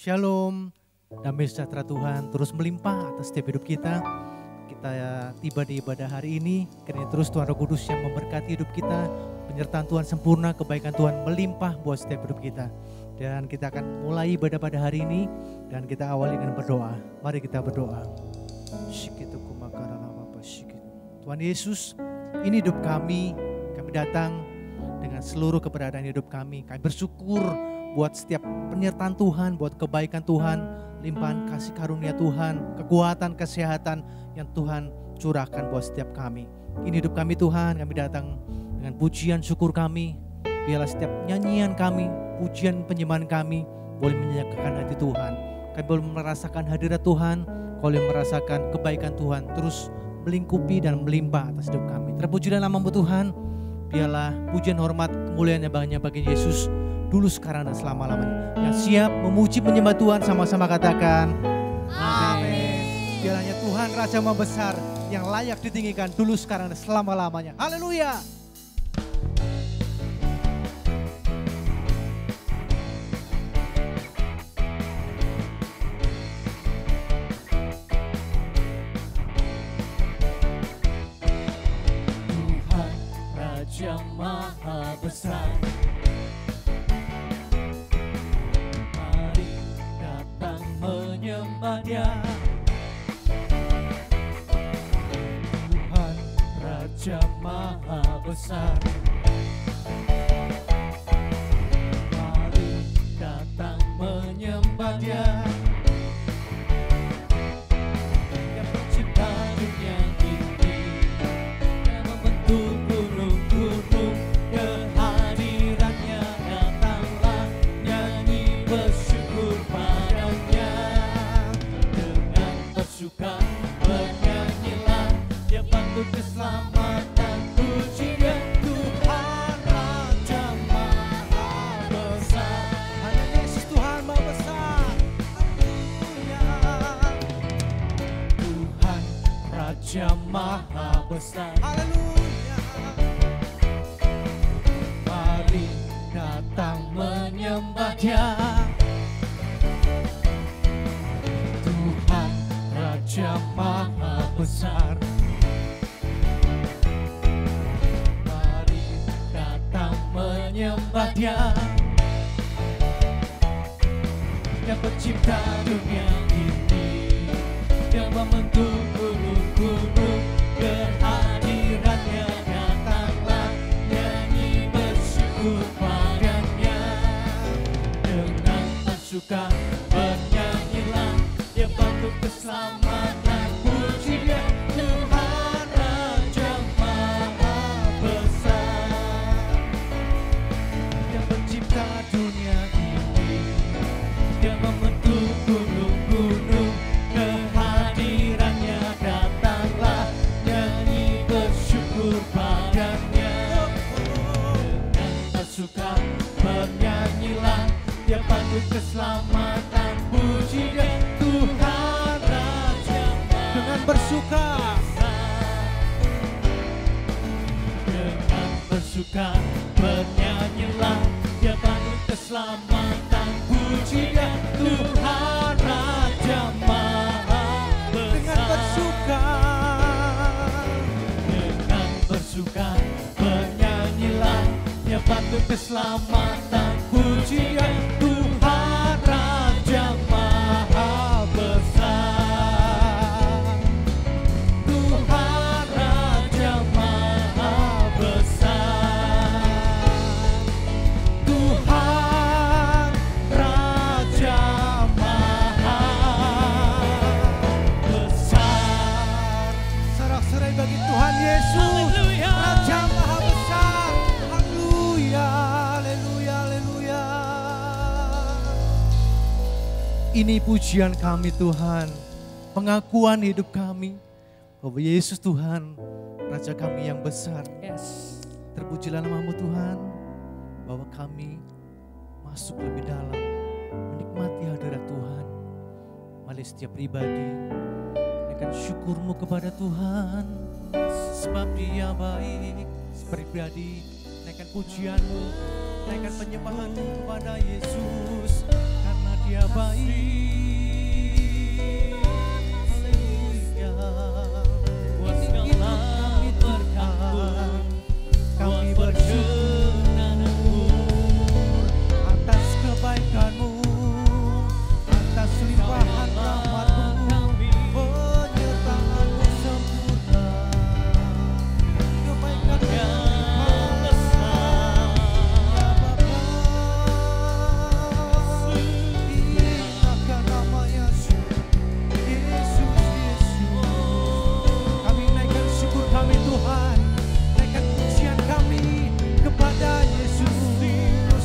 Shalom, damai sejahtera Tuhan terus melimpah atas setiap hidup kita. Kita tiba di ibadah hari ini, kiranya terus Tuhan Roh Kudus yang memberkati hidup kita, penyertaan Tuhan sempurna, kebaikan Tuhan melimpah buat setiap hidup kita. Dan kita akan mulai ibadah pada hari ini, dan kita awali dengan berdoa. Mari kita berdoa. Tuhan Yesus, ini hidup kami datang dengan seluruh keberadaan hidup kami. Kami bersyukur buat setiap penyertaan Tuhan, buat kebaikan Tuhan, limpahan kasih karunia Tuhan, kekuatan, kesehatan yang Tuhan curahkan buat setiap kami. Ini hidup kami Tuhan, kami datang dengan pujian syukur kami. Biarlah setiap nyanyian kami, pujian penyembahan kami boleh menyenangkan hati Tuhan. Kami boleh merasakan hadirat Tuhan, boleh merasakan kebaikan Tuhan terus melingkupi dan melimpah atas hidup kami. Terpujilah namamu Tuhan. Biarlah pujian, hormat, kemuliaan yang banyak bagi Yesus dulu, sekarang, dan selama-lamanya. Yang siap memuji menyembah Tuhan sama-sama katakan amin. Biarlah Tuhan Raja Maha Besar yang layak ditinggikan dulu, sekarang, dan selama-lamanya. Haleluya. Yang Maha Besar, mari datang menyembah Dia. Tuhan Raja Maha Besar, mari datang menyembah Dia. Yang mencipta dunia ini, yang membentuk gunung-gunung, kehadirannya datanglah, nyanyi bersyukur padanya. Dengan bersuka bernyanyilah, Dia patut keselamatan, puji Dia. Tuhan Raja Maha Besar, hanya Yesus Tuhan Maha Besar. Haleluya. Tuhan Raja Maha Besar, haleluya. Mari datang menyembah Dia. Tuhan Raja Maha Besar, mari datang menyembah Dia. Yang pencipta dunia ini, yang membentuk gunung-gunung, kehadirannya datanglah, nyanyi bersyukur padanya. Dengan bersuka bernyanyilah, Dia patut keselamatan, puji Dia. Tuhan Raja Maha Besar, yang pencipta dunia ini, yang membentuk gunung-gunung, kehadirannya datanglah, nyanyi bersyukur padanya. Dengan bersuka bernyanyilah, Dia patut keselamatan, puji Dia. Tuhan Raja Maha Besar, dengan bersuka, dengan bersuka bernyanyilah, Dia patut keselamatan, puji Dia. Tuhan Raja Maha Besar, dengan bersuka, dengan bersuka bernyanyilah, Dia patut keselamatan, puji Dia. Tuhan Raja Maha Besar, Tuhan Raja Maha Besar, Tuhan Raja Maha Besar. Sorak-sorai bagi Tuhan Yesus, Raja Maha Besar. Haleluya, haleluya, haleluya. Ini pujian kami Tuhan, pengakuan hidup kami bahwa Yesus Tuhan, Raja kami yang besar. Yes. Terpujilah namamu Tuhan, bahwa kami masuk lebih dalam, menikmati hadirat Tuhan. Mari setiap pribadi naikkan syukurmu kepada Tuhan, sebab Dia baik. Pribadi naikkan pujianmu, naikkan penyembahanmu kepada Yesus, karena Dia baik. Haleluya. Buat segala berkat-Mu, Kami buat bersyukur atas kebaikan-Mu, atas limpahan rahmat-Mu, penyertaan-Mu sempurna. Kebaikan-Mu yang besar. ya Bapa. Dinaikkan nama Yesus, Yesus, Yesus. Kami naikkan syukur kami Tuhan, naikkan pujian kami kepada Yesus.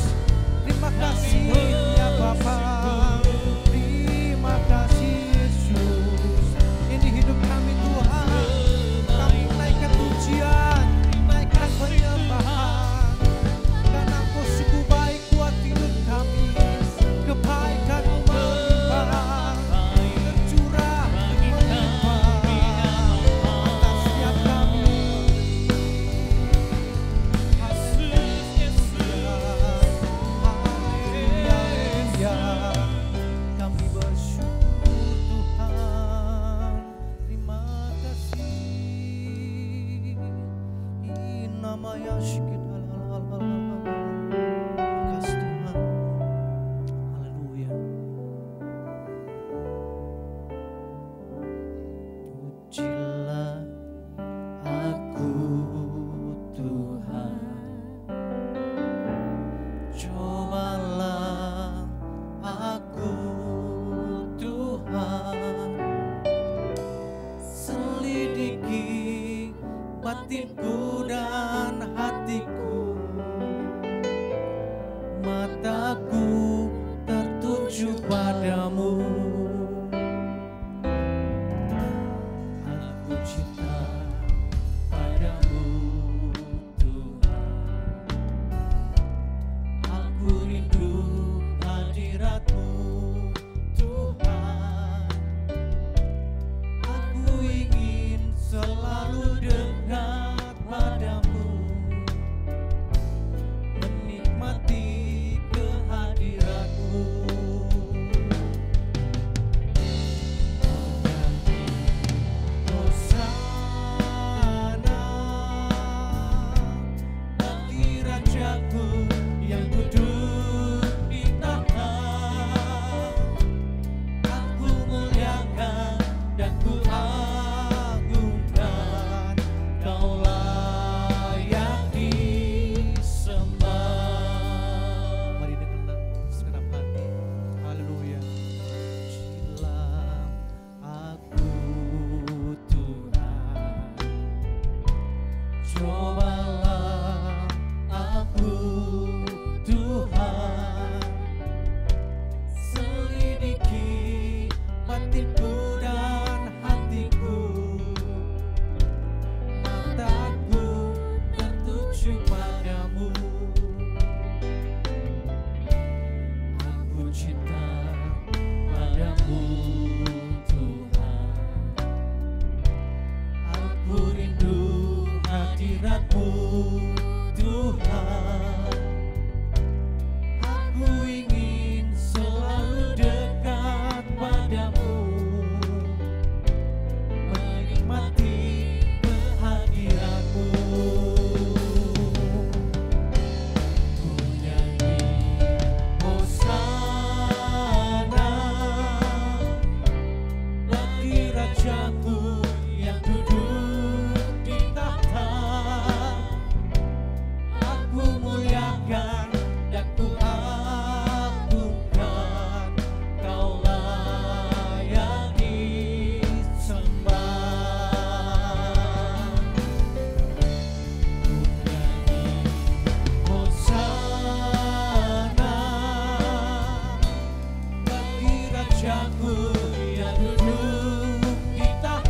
Terima kasih ya Bapa, terima kasih Yesus. Ini hidup kami Tuhan, kami naikkan pujian, naikkan penyembahan, karena Engkau sungguh baik buat hidup kami. Kebaikan-Mu melimpah, tercurah melimpah atas setiap kami. Haleluya, kami bersyukur Tuhan, terima kasih. Nama Yesus kita kasih Tuhan. Haleluya. Pujilah aku Tuhan, cobalah aku Tuhan, selidiki batinku dan hatiku, mataku tertuju padamu. Aku cinta padamu Tuhan, aku rindu hadirat-Mu Tuhan, aku ingin selalu dekat padamu, menikmati kehadirat-Mu. Hosana bagi Rajaku yang duduk di tahta. Aku muliakan dan ku agungkan, Kau layak disembah. Mari dengan segenap hati, haleluya. Pujilah aku Tuhan, cobalah aku Tuhan, selidiki batinku dan hatiku, mataku tertuju padamu. Aku cinta padamu Tuhan, aku rindu hadirat-Mu Tuhan, aku ingin selalu dekat padamu, menikmati kehadirat-Mu. Ku nyanyi Hosana bagi Rajaku yang duduk di tahta. Aku muliakan dan ku agungkan, Kau layak disembah. Ku nyanyi Hosana bagi Rajaku yang duduk di tahta.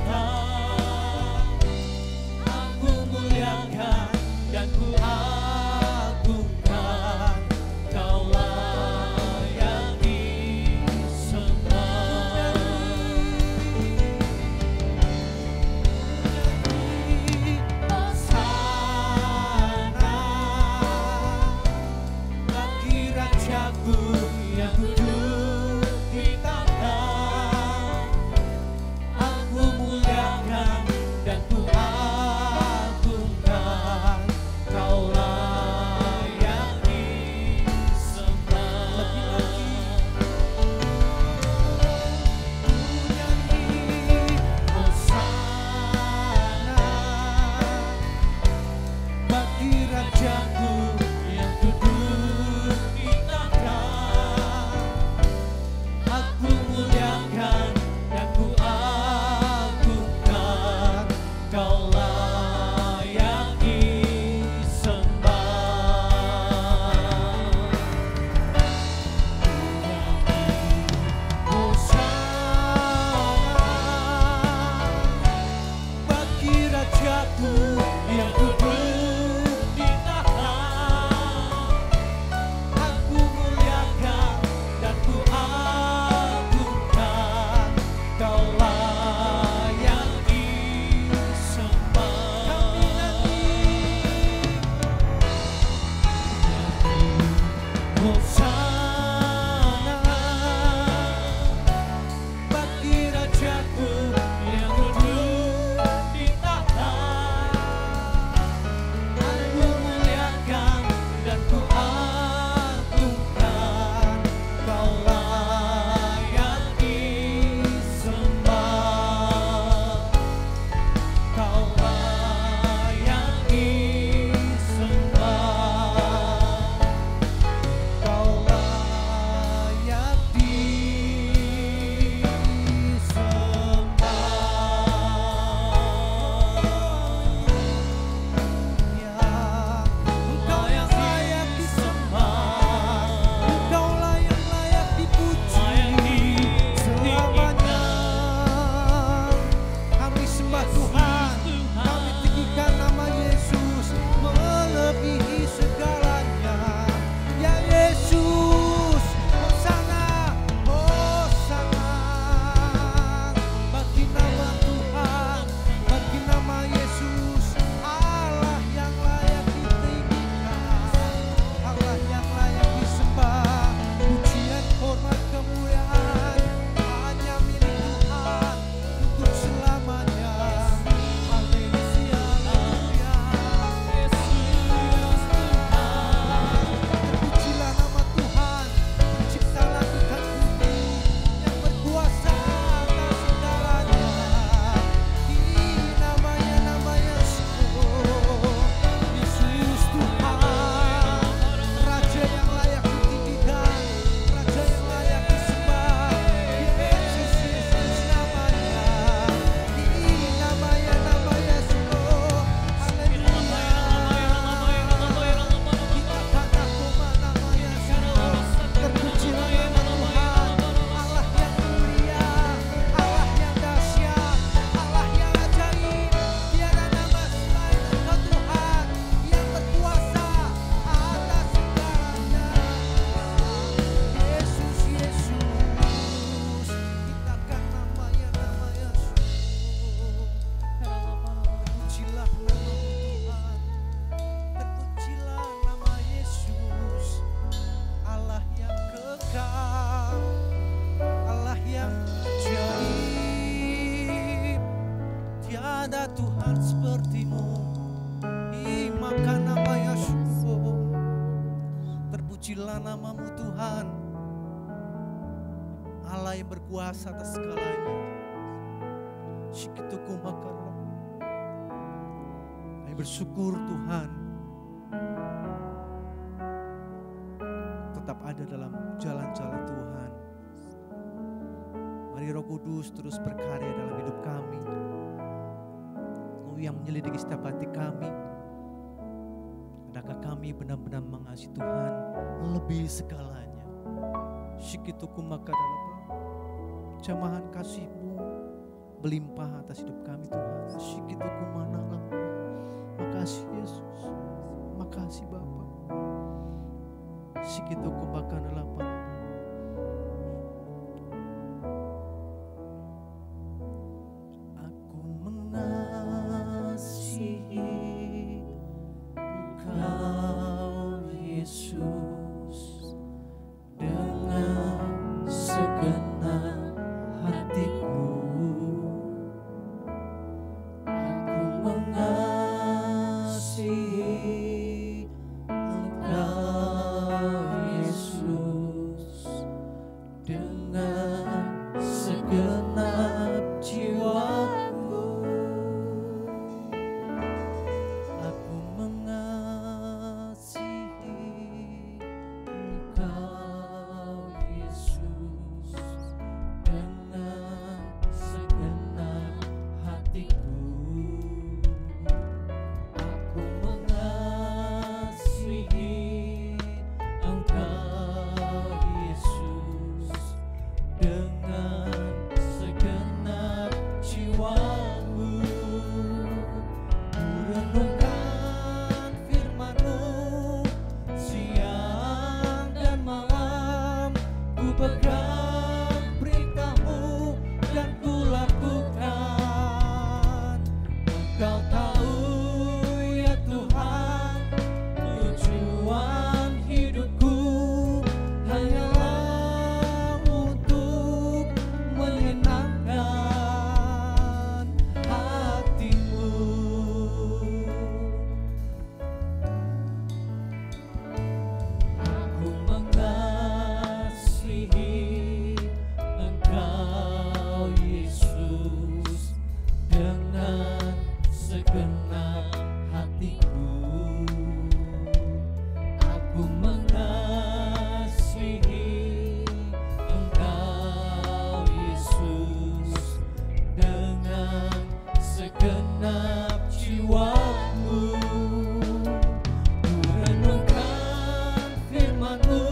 ada Tuhan seperti-Mu. Maka nama Yesus, terpujilah nama-Mu Tuhan, Allah yang berkuasa atas segalanya. Shikituku makara. Kami bersyukur Tuhan tetap ada dalam jalan-jalan Tuhan. Mari Roh Kudus terus berkarya dalam hidup kami. Engkau yang menyelidiki setiap hati kami. Adakah kami benar-benar mengasihi Tuhan lebih segalanya? Shikituku makadalaba. Jamahan kasih-Mu berlimpah atas hidup kami Tuhan. Shikituku manalaba. Makasih Yesus. Makasih Bapa. Shikituku makadalaba. Aku mengasihi Engkau Yesus dengan segenap hatiku. Aku mengasihi Engkau Yesus dengan segenap jiwaku. Aku mengasihi Engkau Yesus dengan segenap hatiku. Aku mengasihi Engkau Yesus dengan segenap jiwaku. Kurenungkan firman-Mu siang dan malam, ku pegang perintah-Mu dan ku lakukan. Engkau tahu ya Tuhan, tujuan hidupku hanyalah untuk menyenangkan hati-Mu. Aku mengasihi Engkau Yesus dengan segenap hatiku. Aku mengasihi Engkau Yesus dengan segenap jiwaku. Kurenungkan firman-Mu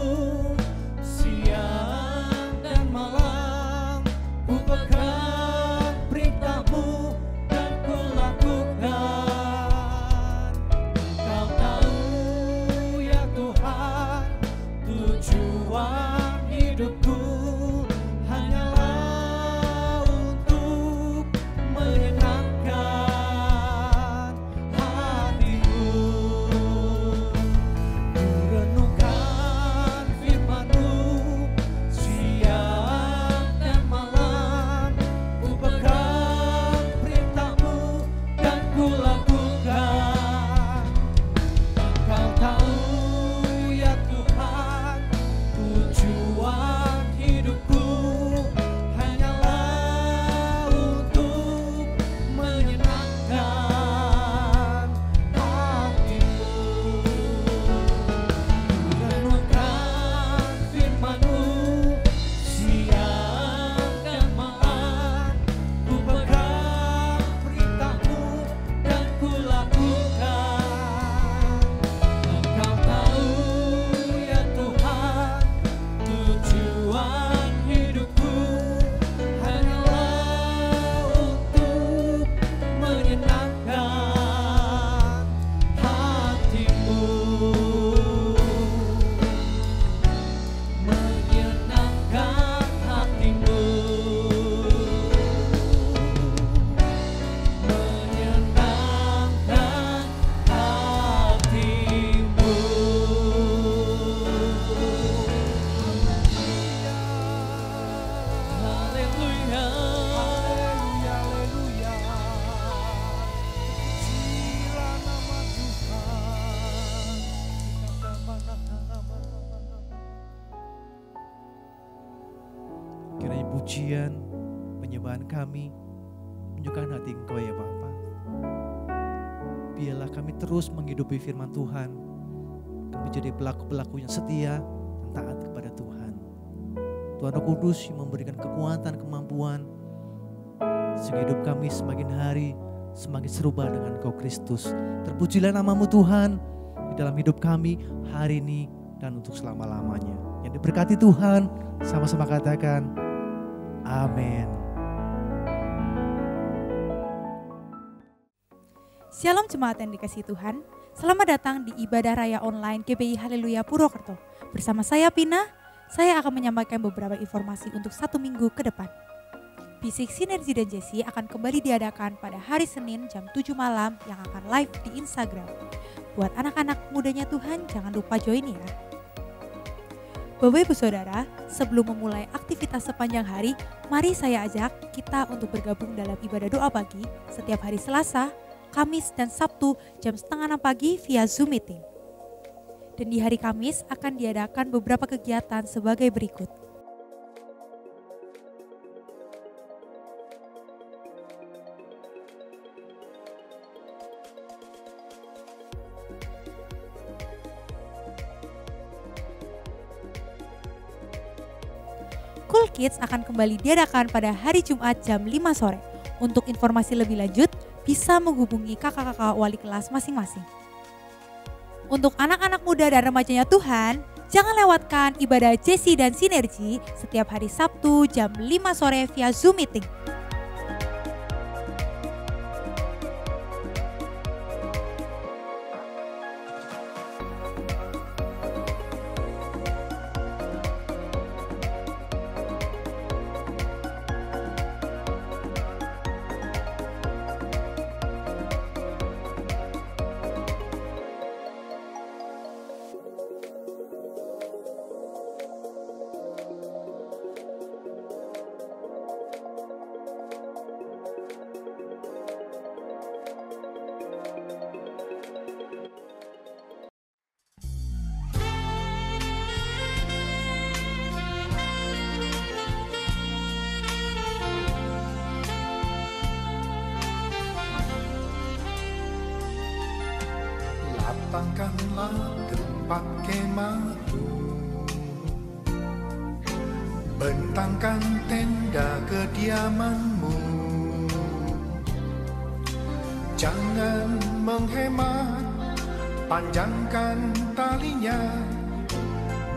siang dan malam, ku pegang perintah-Mu dan ku lakukan. Engkau tahu ya Tuhan, tujuan hidupku hanyalah untuk menyenangkan pujian, penyembahan kami menunjukkan hati Engkau ya Bapa. Biarlah kami terus menghidupi firman Tuhan, kami menjadi pelaku-pelaku yang setia dan taat kepada Tuhan. Tuhan Roh Kudus yang memberikan kekuatan, kemampuan, sehingga hidup kami semakin hari semakin serupa dengan Engkau Kristus. Terpujilah nama-Mu Tuhan di dalam hidup kami hari ini dan untuk selama-lamanya. Yang diberkati Tuhan, sama-sama katakan amin. Shalom jemaat yang dikasihi Tuhan, selamat datang di ibadah raya online GBI Haleluya Purwokerto. Bersama saya Pina, saya akan menyampaikan beberapa informasi untuk 1 minggu ke depan. Bisik Sinergi dan Jesse akan kembali diadakan pada hari Senin jam 7 malam yang akan live di Instagram. Buat anak-anak mudanya Tuhan, jangan lupa join ya. Bapak Ibu Saudara, sebelum memulai aktivitas sepanjang hari, mari saya ajak kita untuk bergabung dalam ibadah doa pagi setiap hari Selasa, Kamis, dan Sabtu jam 5:30 pagi via Zoom Meeting. Dan di hari Kamis akan diadakan beberapa kegiatan sebagai berikut. Cool Kids akan kembali diadakan pada hari Jumat jam 5 sore. Untuk informasi lebih lanjut, bisa menghubungi kakak-kakak wali kelas masing-masing. Untuk anak-anak muda dan remajanya Tuhan, jangan lewatkan ibadah Jesse dan Sinergi setiap hari Sabtu jam 5 sore via Zoom Meeting. Lapangkanlah tempat kemahmu, bentangkan tenda kediamanmu. Jangan menghemat, panjangkan talinya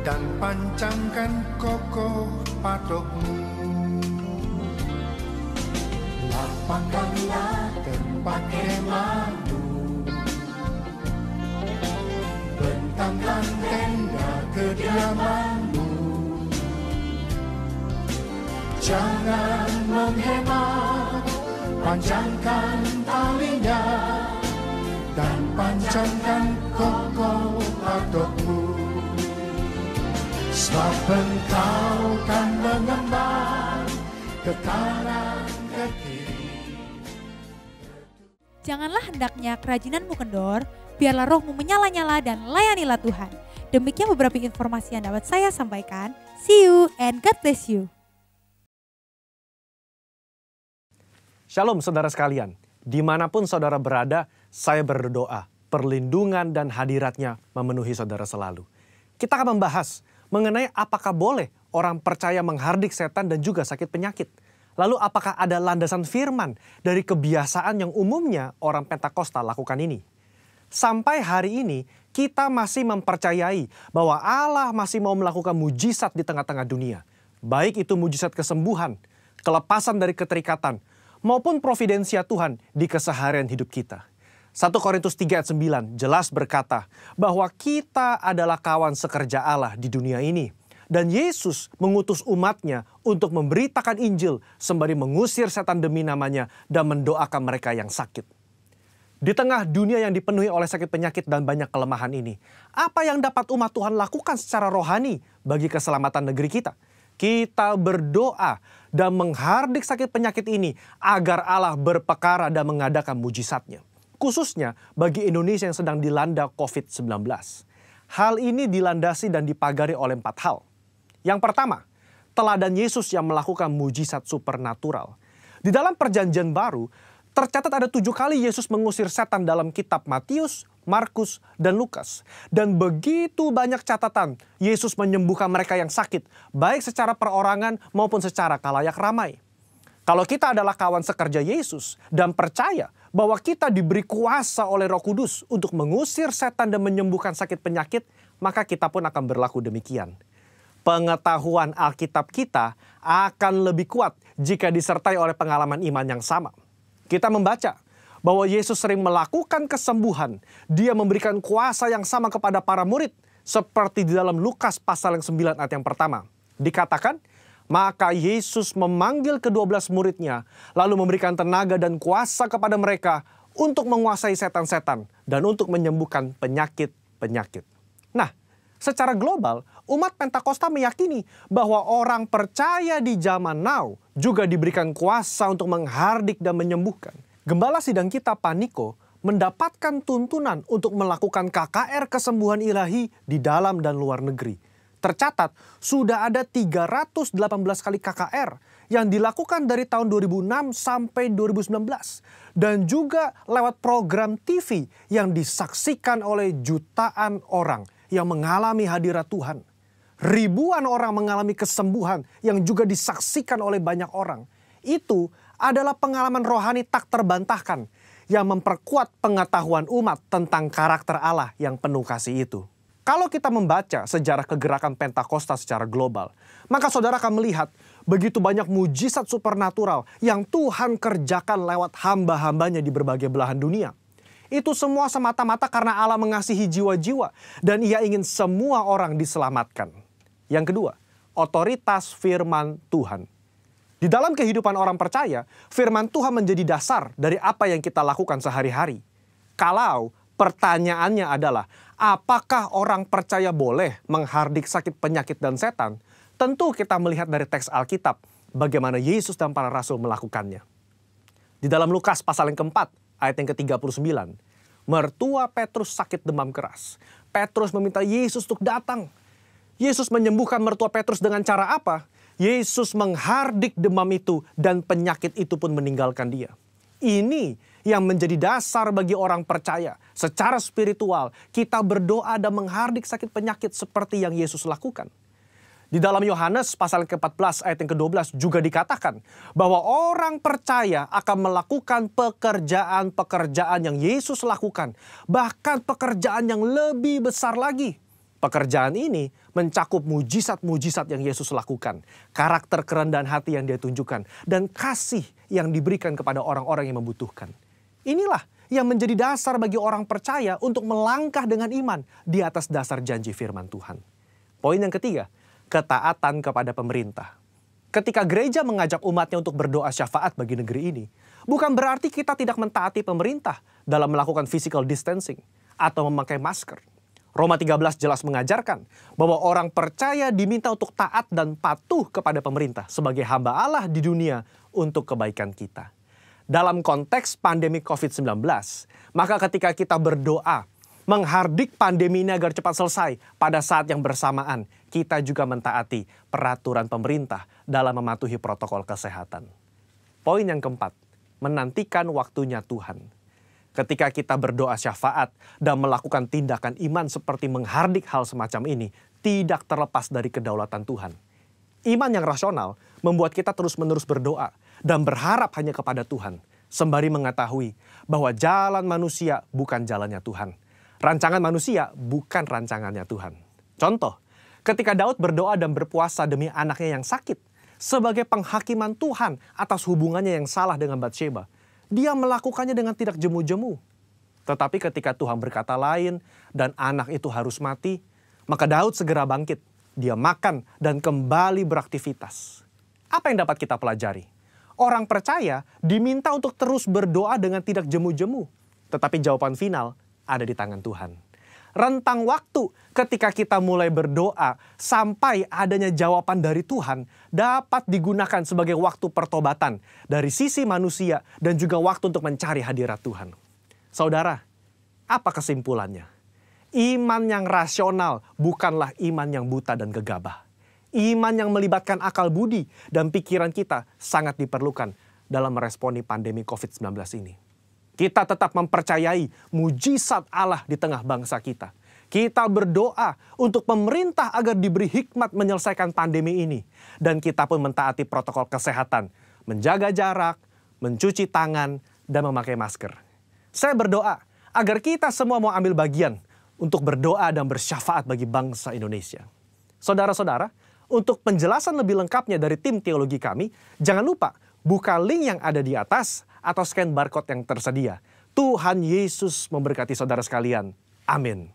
dan pancangkan kokoh patukmu. Lapangkanlah tempat kemahmu, bentangkan tenda kediamanmu. Jangan menghemat, panjangkan talinya dan pancangkan kokoh patukmu. Sebab engkau kan mengembang ke kanan ke kiri. Janganlah hendaknya kerajinanmu kendor, biarlah rohmu menyala-nyala dan layanilah Tuhan. Demikian beberapa informasi yang dapat saya sampaikan. See you and God bless you. Shalom saudara sekalian, dimanapun saudara berada, saya berdoa, perlindungan dan hadiratnya memenuhi saudara selalu. Kita akan membahas mengenai apakah boleh orang percaya menghardik setan dan juga sakit penyakit. Lalu apakah ada landasan firman dari kebiasaan yang umumnya orang Pentakosta lakukan ini? Sampai hari ini kita masih mempercayai bahwa Allah masih mau melakukan mujizat di tengah-tengah dunia. Baik itu mujizat kesembuhan, kelepasan dari keterikatan, maupun providensia Tuhan di keseharian hidup kita. 1 Korintus 3 ayat 9 jelas berkata bahwa kita adalah kawan sekerja Allah di dunia ini. Dan Yesus mengutus umatnya untuk memberitakan Injil sembari mengusir setan demi namanya dan mendoakan mereka yang sakit. Di tengah dunia yang dipenuhi oleh sakit penyakit dan banyak kelemahan ini, apa yang dapat umat Tuhan lakukan secara rohani bagi keselamatan negeri kita? Kita berdoa dan menghardik sakit penyakit ini agar Allah berpekara dan mengadakan mujizatnya. Khususnya bagi Indonesia yang sedang dilanda COVID-19. Hal ini dilandasi dan dipagari oleh 4 hal. Yang pertama, teladan Yesus yang melakukan mujizat supernatural. Di dalam Perjanjian Baru, tercatat ada 7 kali Yesus mengusir setan dalam kitab Matius, Markus, dan Lukas. Dan begitu banyak catatan Yesus menyembuhkan mereka yang sakit, baik secara perorangan maupun secara kalayak ramai. Kalau kita adalah kawan sekerja Yesus dan percaya bahwa kita diberi kuasa oleh Roh Kudus untuk mengusir setan dan menyembuhkan sakit penyakit, maka kita pun akan berlaku demikian. Pengetahuan Alkitab kita akan lebih kuat jika disertai oleh pengalaman iman yang sama. Kita membaca bahwa Yesus sering melakukan kesembuhan. Dia memberikan kuasa yang sama kepada para murid, seperti di dalam Lukas pasal yang 9 ayat yang pertama. Dikatakan, maka Yesus memanggil ke-12 muridnya, lalu memberikan tenaga dan kuasa kepada mereka untuk menguasai setan-setan dan untuk menyembuhkan penyakit-penyakit. Nah, secara global, umat Pentakosta meyakini bahwa orang percaya di zaman now juga diberikan kuasa untuk menghardik dan menyembuhkan. Gembala sidang kita, Pak Niko, mendapatkan tuntunan untuk melakukan KKR kesembuhan ilahi di dalam dan luar negeri. Tercatat, sudah ada 318 kali KKR yang dilakukan dari tahun 2006 sampai 2019. Dan juga lewat program TV yang disaksikan oleh jutaan orang yang mengalami hadirat Tuhan. Ribuan orang mengalami kesembuhan yang juga disaksikan oleh banyak orang. Itu adalah pengalaman rohani tak terbantahkan yang memperkuat pengetahuan umat tentang karakter Allah yang penuh kasih itu. Kalau kita membaca sejarah kegerakan Pentakosta secara global, maka saudara akan melihat begitu banyak mujizat supernatural yang Tuhan kerjakan lewat hamba-hambanya di berbagai belahan dunia. Itu semua semata-mata karena Allah mengasihi jiwa-jiwa dan Ia ingin semua orang diselamatkan. Yang kedua, otoritas firman Tuhan. Di dalam kehidupan orang percaya, firman Tuhan menjadi dasar dari apa yang kita lakukan sehari-hari. Kalau pertanyaannya adalah, apakah orang percaya boleh menghardik sakit penyakit dan setan? Tentu kita melihat dari teks Alkitab bagaimana Yesus dan para rasul melakukannya. Di dalam Lukas pasal yang keempat, ayat yang ke-39, mertua Petrus sakit demam keras. Petrus meminta Yesus untuk datang. Yesus menyembuhkan mertua Petrus dengan cara apa? Yesus menghardik demam itu dan penyakit itu pun meninggalkan dia. Ini yang menjadi dasar bagi orang percaya. Secara spiritual, kita berdoa dan menghardik sakit penyakit seperti yang Yesus lakukan. Di dalam Yohanes pasal ke-14 ayat yang ke-12 juga dikatakan bahwa orang percaya akan melakukan pekerjaan-pekerjaan yang Yesus lakukan. Bahkan pekerjaan yang lebih besar lagi. Pekerjaan ini mencakup mujizat-mujizat yang Yesus lakukan. Karakter kerendahan hati yang Dia tunjukkan. Dan kasih yang diberikan kepada orang-orang yang membutuhkan. Inilah yang menjadi dasar bagi orang percaya untuk melangkah dengan iman di atas dasar janji firman Tuhan. Poin yang ketiga, ketaatan kepada pemerintah. Ketika gereja mengajak umatnya untuk berdoa syafaat bagi negeri ini, bukan berarti kita tidak mentaati pemerintah dalam melakukan physical distancing atau memakai masker. Roma 13 jelas mengajarkan bahwa orang percaya diminta untuk taat dan patuh kepada pemerintah sebagai hamba Allah di dunia untuk kebaikan kita. Dalam konteks pandemi COVID-19, maka ketika kita berdoa menghardik pandemi ini agar cepat selesai, pada saat yang bersamaan kita juga mentaati peraturan pemerintah dalam mematuhi protokol kesehatan. Poin yang keempat, menantikan waktunya Tuhan. Ketika kita berdoa syafaat dan melakukan tindakan iman seperti menghardik hal semacam ini, tidak terlepas dari kedaulatan Tuhan. Iman yang rasional membuat kita terus-menerus berdoa dan berharap hanya kepada Tuhan, sembari mengetahui bahwa jalan manusia bukan jalannya Tuhan. Rancangan manusia bukan rancangannya Tuhan. Contoh, ketika Daud berdoa dan berpuasa demi anaknya yang sakit, sebagai penghakiman Tuhan atas hubungannya yang salah dengan Batsheba, dia melakukannya dengan tidak jemu-jemu. Tetapi ketika Tuhan berkata lain dan anak itu harus mati, maka Daud segera bangkit. Dia makan dan kembali beraktivitas. Apa yang dapat kita pelajari? Orang percaya diminta untuk terus berdoa dengan tidak jemu-jemu. Tetapi jawaban final ada di tangan Tuhan. Rentang waktu ketika kita mulai berdoa sampai adanya jawaban dari Tuhan dapat digunakan sebagai waktu pertobatan dari sisi manusia dan juga waktu untuk mencari hadirat Tuhan. Saudara, apa kesimpulannya? Iman yang rasional bukanlah iman yang buta dan gegabah. iman yang melibatkan akal budi dan pikiran kita sangat diperlukan dalam meresponi pandemi COVID-19 ini. Kita tetap mempercayai mujizat Allah di tengah bangsa kita. Kita berdoa untuk pemerintah agar diberi hikmat menyelesaikan pandemi ini. Dan kita pun mentaati protokol kesehatan, menjaga jarak, mencuci tangan, dan memakai masker. Saya berdoa agar kita semua mau ambil bagian untuk berdoa dan bersyafaat bagi bangsa Indonesia. Saudara-saudara, untuk penjelasan lebih lengkapnya dari tim teologi kami, jangan lupa buka link yang ada di atas atau scan barcode yang tersedia. Tuhan Yesus memberkati saudara sekalian. Amin.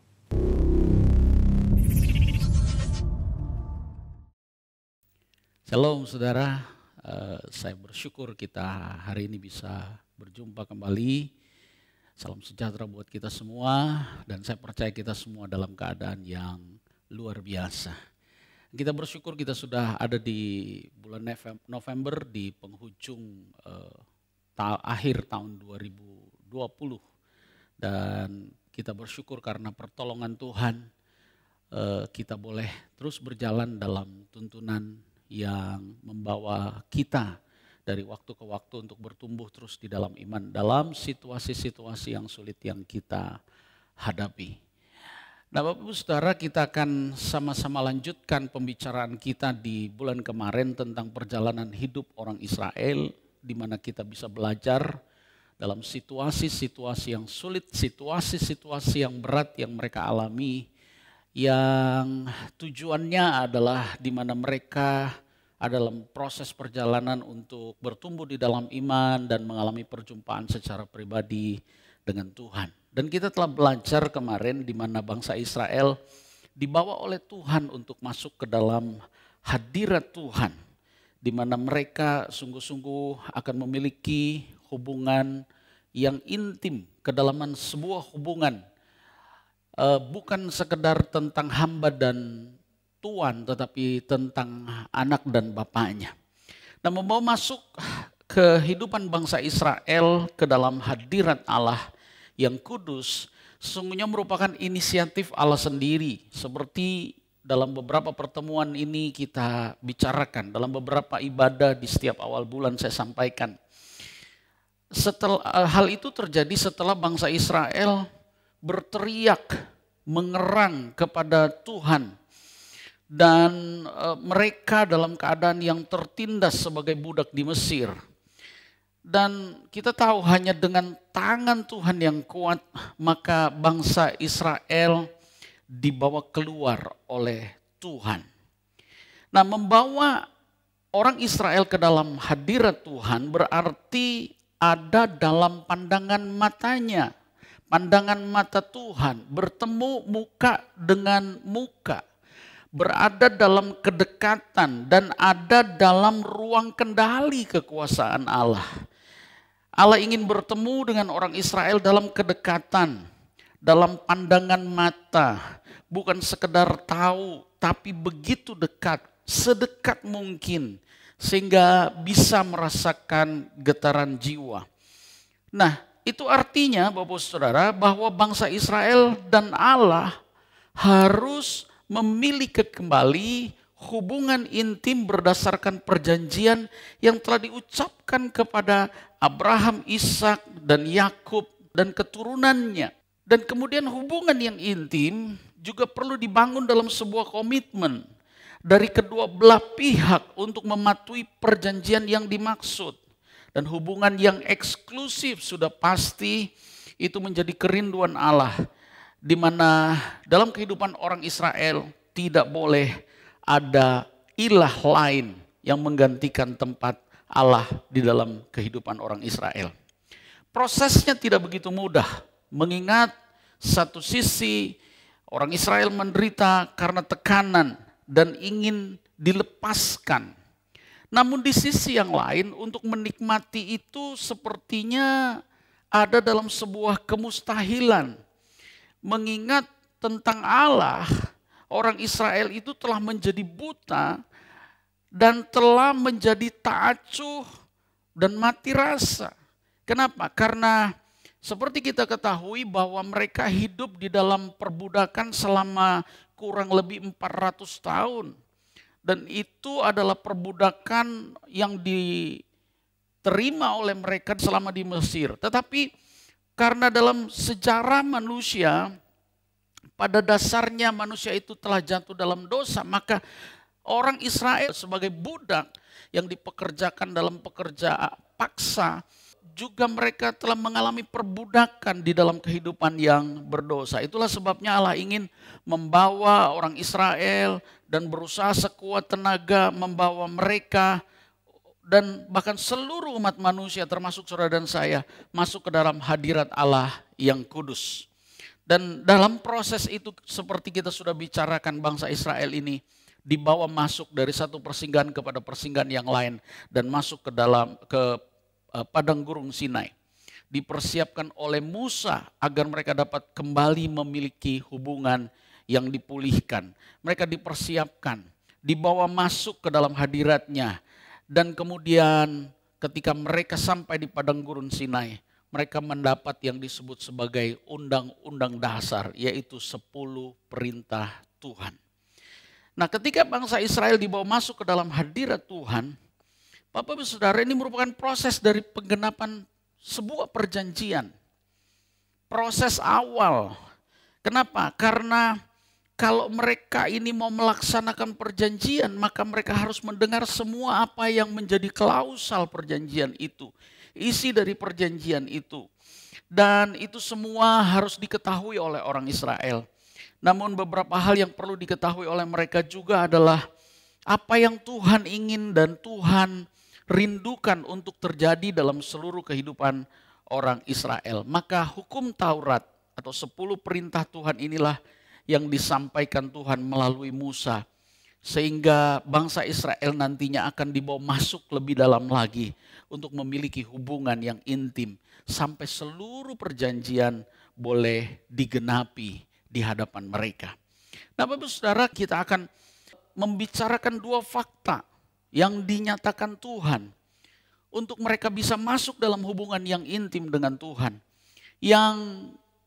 Shalom saudara, saya bersyukur kita hari ini bisa berjumpa kembali. Salam sejahtera buat kita semua dan saya percaya kita semua dalam keadaan yang luar biasa. Kita bersyukur kita sudah ada di bulan November di penghujung akhir tahun 2020 dan kita bersyukur karena pertolongan Tuhan kita boleh terus berjalan dalam tuntunan yang membawa kita dari waktu ke waktu untuk bertumbuh terus di dalam iman dalam situasi-situasi yang sulit yang kita hadapi. Nah Bapak Ibu Saudara, kita akan sama-sama lanjutkan pembicaraan kita di bulan kemarin tentang perjalanan hidup orang Israel, di mana kita bisa belajar dalam situasi-situasi yang sulit, situasi-situasi yang berat yang mereka alami, yang tujuannya adalah di mana mereka ada dalam proses perjalanan untuk bertumbuh di dalam iman dan mengalami perjumpaan secara pribadi dengan Tuhan. Dan kita telah belajar kemarin di mana bangsa Israel dibawa oleh Tuhan untuk masuk ke dalam hadirat Tuhan, di mana mereka sungguh-sungguh akan memiliki hubungan yang intim, kedalaman sebuah hubungan. Bukan sekedar tentang hamba dan tuan, tetapi tentang anak dan bapaknya. Nah, membawa masuk kehidupan bangsa Israel ke dalam hadirat Allah yang kudus, sesungguhnya merupakan inisiatif Allah sendiri. Seperti dalam beberapa pertemuan ini kita bicarakan, dalam beberapa ibadah di setiap awal bulan saya sampaikan. Hal itu terjadi setelah bangsa Israel berteriak, mengerang kepada Tuhan. Dan mereka dalam keadaan yang tertindas sebagai budak di Mesir. Dan kita tahu hanya dengan tangan Tuhan yang kuat, maka bangsa Israel dibawa keluar oleh Tuhan. Nah, membawa orang Israel ke dalam hadirat Tuhan berarti ada dalam pandangan matanya. Pandangan mata Tuhan, bertemu muka dengan muka, berada dalam kedekatan dan ada dalam ruang kendali kekuasaan Allah. Allah ingin bertemu dengan orang Israel dalam kedekatan, dalam pandangan mata, bukan sekedar tahu, tapi begitu dekat, sedekat mungkin, sehingga bisa merasakan getaran jiwa. Nah, itu artinya Bapak Saudara bahwa bangsa Israel dan Allah harus memiliki kembali hubungan intim berdasarkan perjanjian yang telah diucapkan kepada Abraham, Ishak, dan Yakub dan keturunannya. Dan kemudian hubungan yang intim juga perlu dibangun dalam sebuah komitmen dari kedua belah pihak untuk mematuhi perjanjian yang dimaksud. Dan hubungan yang eksklusif sudah pasti itu menjadi kerinduan Allah. Di mana dalam kehidupan orang Israel tidak boleh ada ilah lain yang menggantikan tempat Allah di dalam kehidupan orang Israel. Prosesnya tidak begitu mudah, mengingat satu sisi orang Israel menderita karena tekanan dan ingin dilepaskan. Namun di sisi yang lain untuk menikmati itu sepertinya ada dalam sebuah kemustahilan. Mengingat tentang Allah, orang Israel itu telah menjadi buta dan telah menjadi tak acuh dan mati rasa. Kenapa? Karena seperti kita ketahui bahwa mereka hidup di dalam perbudakan selama kurang lebih 400 tahun. Dan itu adalah perbudakan yang diterima oleh mereka selama di Mesir. Tetapi karena dalam sejarah manusia, pada dasarnya manusia itu telah jatuh dalam dosa, maka orang Israel sebagai budak yang dipekerjakan dalam pekerjaan paksa, juga mereka telah mengalami perbudakan di dalam kehidupan yang berdosa. Itulah sebabnya Allah ingin membawa orang Israel dan berusaha sekuat tenaga membawa mereka dan bahkan seluruh umat manusia termasuk saudara dan saya masuk ke dalam hadirat Allah yang kudus. Dan dalam proses itu seperti kita sudah bicarakan, bangsa Israel ini dibawa masuk dari satu persinggahan kepada persinggahan yang lain dan masuk ke padang gurun Sinai. Dipersiapkan oleh Musa agar mereka dapat kembali memiliki hubungan yang dipulihkan. Mereka dipersiapkan, dibawa masuk ke dalam hadiratnya. Dan kemudian ketika mereka sampai di padang gurun Sinai, mereka mendapat yang disebut sebagai undang-undang dasar, yaitu 10 perintah Tuhan. Nah, ketika bangsa Israel dibawa masuk ke dalam hadirat Tuhan, Bapak Ibu Saudara, ini merupakan proses dari penggenapan sebuah perjanjian. Proses awal. Kenapa? Karena kalau mereka ini mau melaksanakan perjanjian, maka mereka harus mendengar semua apa yang menjadi klausal perjanjian itu. Isi dari perjanjian itu. Dan itu semua harus diketahui oleh orang Israel. Namun beberapa hal yang perlu diketahui oleh mereka juga adalah apa yang Tuhan ingin dan Tuhan rindukan untuk terjadi dalam seluruh kehidupan orang Israel. Maka hukum Taurat atau 10 perintah Tuhan inilah yang disampaikan Tuhan melalui Musa. Sehingga bangsa Israel nantinya akan dibawa masuk lebih dalam lagi untuk memiliki hubungan yang intim. Sampai seluruh perjanjian boleh digenapi di hadapan mereka. Nah, Bapak Saudara, kita akan membicarakan 2 fakta yang dinyatakan Tuhan untuk mereka bisa masuk dalam hubungan yang intim dengan Tuhan. Yang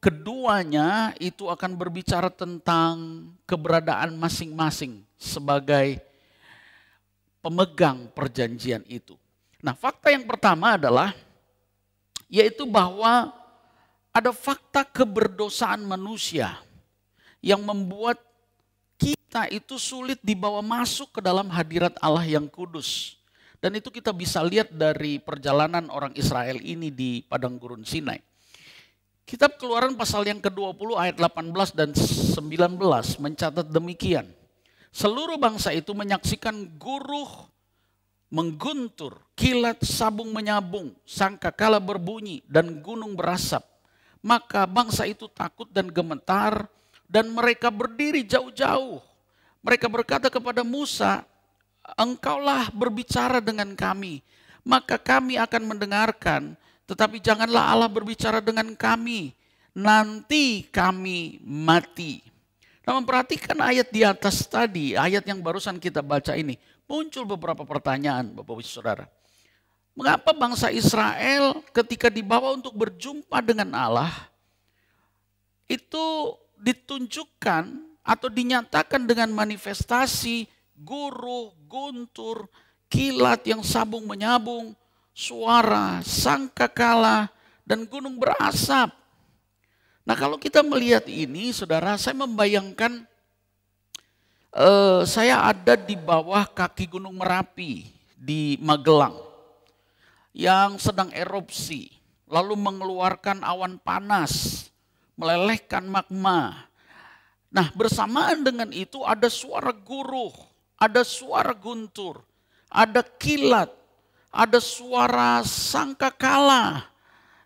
keduanya itu akan berbicara tentang keberadaan masing-masing sebagai pemegang perjanjian itu. Nah, fakta yang pertama adalah yaitu bahwa ada fakta keberdosaan manusia yang membuat kita itu sulit dibawa masuk ke dalam hadirat Allah yang kudus. Dan itu kita bisa lihat dari perjalanan orang Israel ini di padang gurun Sinai. Kitab Keluaran pasal yang ke-20 ayat 18 dan 19 mencatat demikian. Seluruh bangsa itu menyaksikan guruh mengguntur, kilat sabung menyabung, sangkakala berbunyi dan gunung berasap. Maka bangsa itu takut dan gemetar dan mereka berdiri jauh-jauh. Mereka berkata kepada Musa, engkaulah berbicara dengan kami, maka kami akan mendengarkan. Tetapi janganlah Allah berbicara dengan kami, nanti kami mati. Nah, memperhatikan ayat di atas tadi, ayat yang barusan kita baca ini, muncul beberapa pertanyaan Bapak Ibu Saudara. Mengapa bangsa Israel ketika dibawa untuk berjumpa dengan Allah, itu ditunjukkan atau dinyatakan dengan manifestasi guruh, guntur, kilat yang sabung menyabung, suara, sangkakala, dan gunung berasap. Nah, kalau kita melihat ini, saudara, saya membayangkan saya ada di bawah kaki Gunung Merapi di Magelang yang sedang erupsi, lalu mengeluarkan awan panas, melelehkan magma. Nah, bersamaan dengan itu ada suara guruh, ada suara guntur, ada kilat, ada suara sangkakala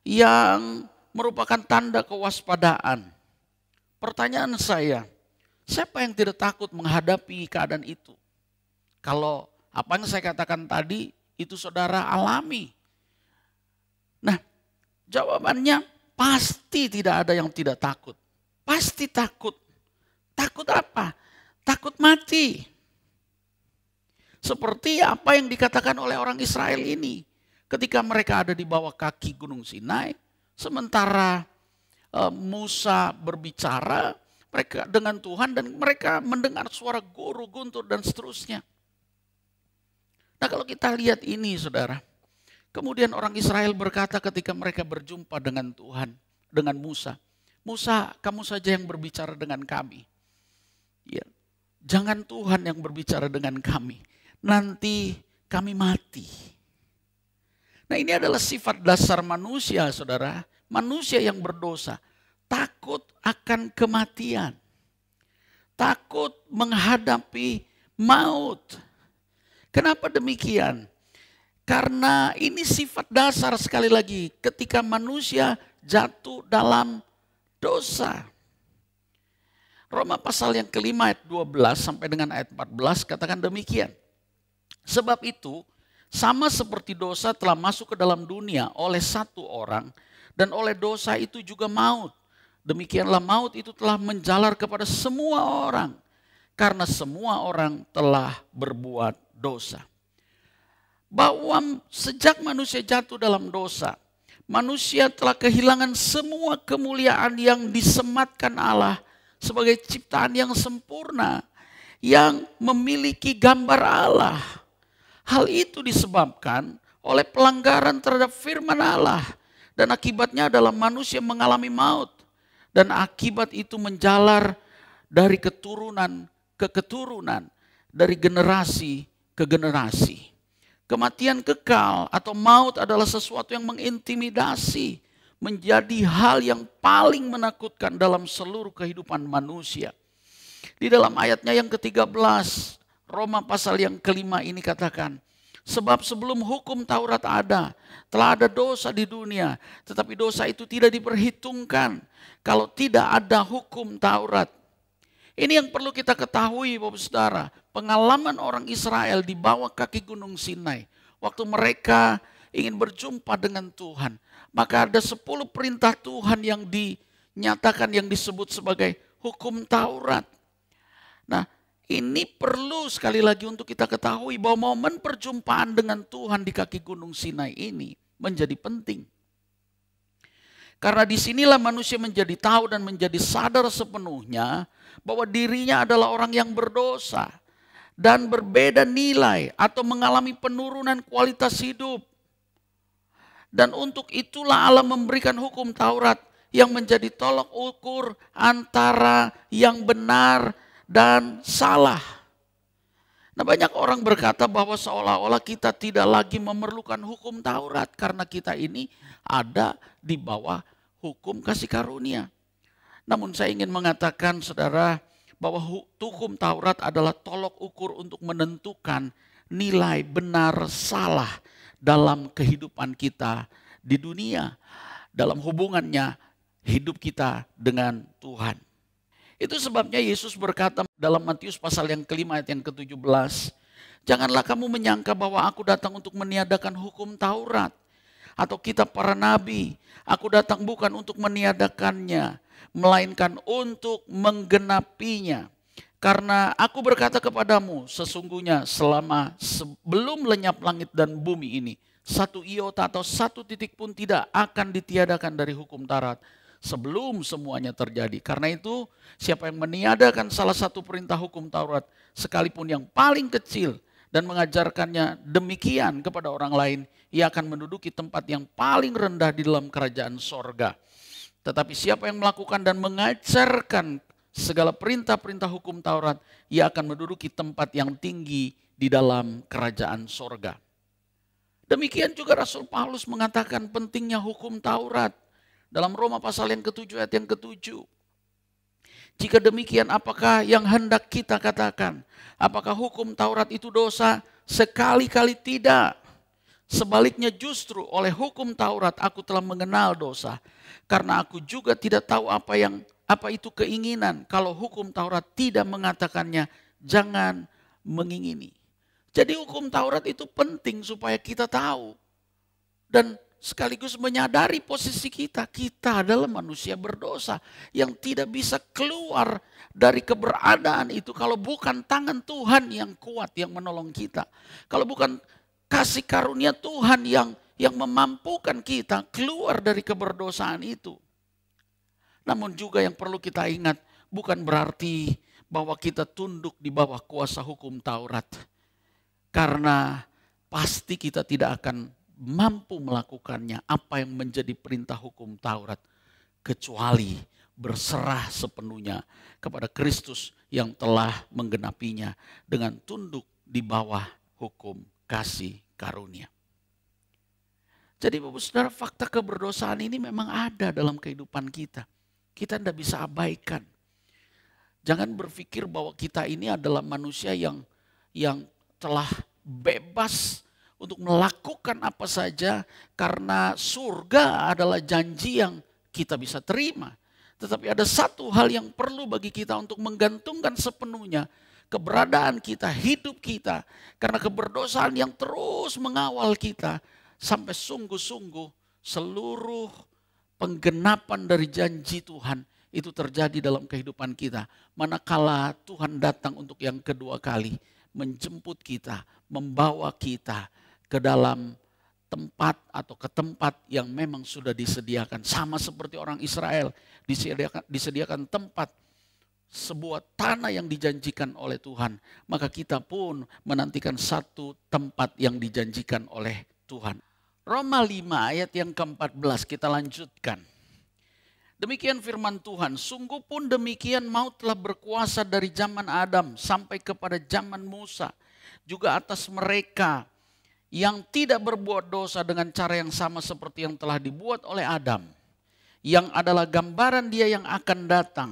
yang merupakan tanda kewaspadaan. Pertanyaan saya, siapa yang tidak takut menghadapi keadaan itu? Kalau apa yang saya katakan tadi itu saudara alami. Nah, jawabannya pasti tidak ada yang tidak takut. Pasti takut. Takut apa? Takut mati. Seperti apa yang dikatakan oleh orang Israel ini. Ketika mereka ada di bawah kaki Gunung Sinai, sementara Musa berbicara mereka dengan Tuhan dan mereka mendengar suara guru, guntur dan seterusnya. Nah kalau kita lihat ini saudara, kemudian orang Israel berkata ketika mereka berjumpa dengan Tuhan, dengan Musa, Musa, kamu saja yang berbicara dengan kami. Ya, jangan Tuhan yang berbicara dengan kami, nanti kami mati. Nah ini adalah sifat dasar manusia saudara, manusia yang berdosa, takut akan kematian, takut menghadapi maut. Kenapa demikian? Karena ini sifat dasar sekali lagi ketika manusia jatuh dalam dosa. Roma pasal yang kelima ayat 12 sampai dengan ayat 14 katakan demikian. Sebab itu sama seperti dosa telah masuk ke dalam dunia oleh satu orang dan oleh dosa itu juga maut. Demikianlah maut itu telah menjalar kepada semua orang karena semua orang telah berbuat dosa. Bahwa sejak manusia jatuh dalam dosa, manusia telah kehilangan semua kemuliaan yang disematkan Allah sebagai ciptaan yang sempurna, yang memiliki gambar Allah. Hal itu disebabkan oleh pelanggaran terhadap firman Allah, dan akibatnya adalah manusia mengalami maut, dan akibat itu menjalar dari keturunan ke keturunan, dari generasi ke generasi. Kematian kekal atau maut adalah sesuatu yang mengintimidasi, menjadi hal yang paling menakutkan dalam seluruh kehidupan manusia. Di dalam ayatnya yang ke-13, Roma pasal yang kelima ini katakan, sebab sebelum hukum Taurat ada, telah ada dosa di dunia, tetapi dosa itu tidak diperhitungkan kalau tidak ada hukum Taurat. Ini yang perlu kita ketahui Bapak Saudara, pengalaman orang Israel di bawah kaki Gunung Sinai. Waktu mereka ingin berjumpa dengan Tuhan, maka ada 10 perintah Tuhan yang dinyatakan yang disebut sebagai hukum Taurat. Nah ini perlu sekali lagi untuk kita ketahui bahwa momen perjumpaan dengan Tuhan di kaki Gunung Sinai ini menjadi penting. Karena disinilah manusia menjadi tahu dan menjadi sadar sepenuhnya bahwa dirinya adalah orang yang berdosa dan berbeda nilai atau mengalami penurunan kualitas hidup. Dan untuk itulah Allah memberikan hukum Taurat yang menjadi tolok ukur antara yang benar dan salah. Nah banyak orang berkata bahwa seolah-olah kita tidak lagi memerlukan hukum Taurat karena kita ini ada di bawah hukum kasih karunia. Namun saya ingin mengatakan saudara bahwa hukum Taurat adalah tolok ukur untuk menentukan nilai benar salah dalam kehidupan kita di dunia, dalam hubungannya hidup kita dengan Tuhan. Itu sebabnya Yesus berkata dalam Matius pasal yang kelima ayat yang ke-17, janganlah kamu menyangka bahwa aku datang untuk meniadakan hukum Taurat atau kitab para nabi. Aku datang bukan untuk meniadakannya, melainkan untuk menggenapinya. Karena aku berkata kepadamu, sesungguhnya sebelum lenyap langit dan bumi ini, satu iota atau satu titik pun tidak akan ditiadakan dari hukum Taurat sebelum semuanya terjadi. Karena itu, siapa yang meniadakan salah satu perintah hukum Taurat, sekalipun yang paling kecil, dan mengajarkannya demikian kepada orang lain, ia akan menduduki tempat yang paling rendah di dalam kerajaan sorga. Tetapi siapa yang melakukan dan mengajarkan segala perintah-perintah hukum Taurat, ia akan menduduki tempat yang tinggi di dalam kerajaan sorga. Demikian juga Rasul Paulus mengatakan pentingnya hukum Taurat dalam Roma pasal yang ke-7 ayat yang ke-7. Jika demikian, apakah yang hendak kita katakan? Apakah hukum Taurat itu dosa? Sekali-kali tidak. Sebaliknya justru oleh hukum Taurat aku telah mengenal dosa. Karena aku juga tidak tahu apa itu keinginan. Kalau hukum Taurat tidak mengatakannya, jangan mengingini. Jadi hukum Taurat itu penting supaya kita tahu. Dan sekaligus menyadari posisi kita. Kita adalah manusia berdosa yang tidak bisa keluar dari keberadaan itu kalau bukan tangan Tuhan yang kuat yang menolong kita. Kalau bukan kasih karunia Tuhan yang memampukan kita keluar dari keberdosaan itu. Namun juga yang perlu kita ingat, bukan berarti bahwa kita tunduk di bawah kuasa hukum Taurat. Karena pasti kita tidak akan mampu melakukannya apa yang menjadi perintah hukum Taurat, kecuali berserah sepenuhnya kepada Kristus yang telah menggenapinya dengan tunduk di bawah hukum kasih karunia. Jadi Bapak Saudara, fakta keberdosaan ini memang ada dalam kehidupan kita. Kita tidak bisa abaikan. Jangan berpikir bahwa kita ini adalah manusia yang telah bebas untuk melakukan apa saja karena surga adalah janji yang kita bisa terima. Tetapi ada satu hal yang perlu bagi kita untuk menggantungkan sepenuhnya keberadaan kita, hidup kita. Karena keberdosaan yang terus mengawal kita sampai sungguh-sungguh seluruh penggenapan dari janji Tuhan itu terjadi dalam kehidupan kita. Manakala Tuhan datang untuk yang kedua kali, menjemput kita, membawa kita ke dalam tempat atau ke tempat yang memang sudah disediakan. Sama seperti orang Israel, disediakan tempat, sebuah tanah yang dijanjikan oleh Tuhan. Maka kita pun menantikan satu tempat yang dijanjikan oleh Tuhan. Roma 5 ayat yang ke-14 kita lanjutkan. Demikian firman Tuhan, sungguh pun demikian maut telah berkuasa dari zaman Adam sampai kepada zaman Musa. Juga atas mereka yang tidak berbuat dosa dengan cara yang sama seperti yang telah dibuat oleh Adam. Yang adalah gambaran dia yang akan datang.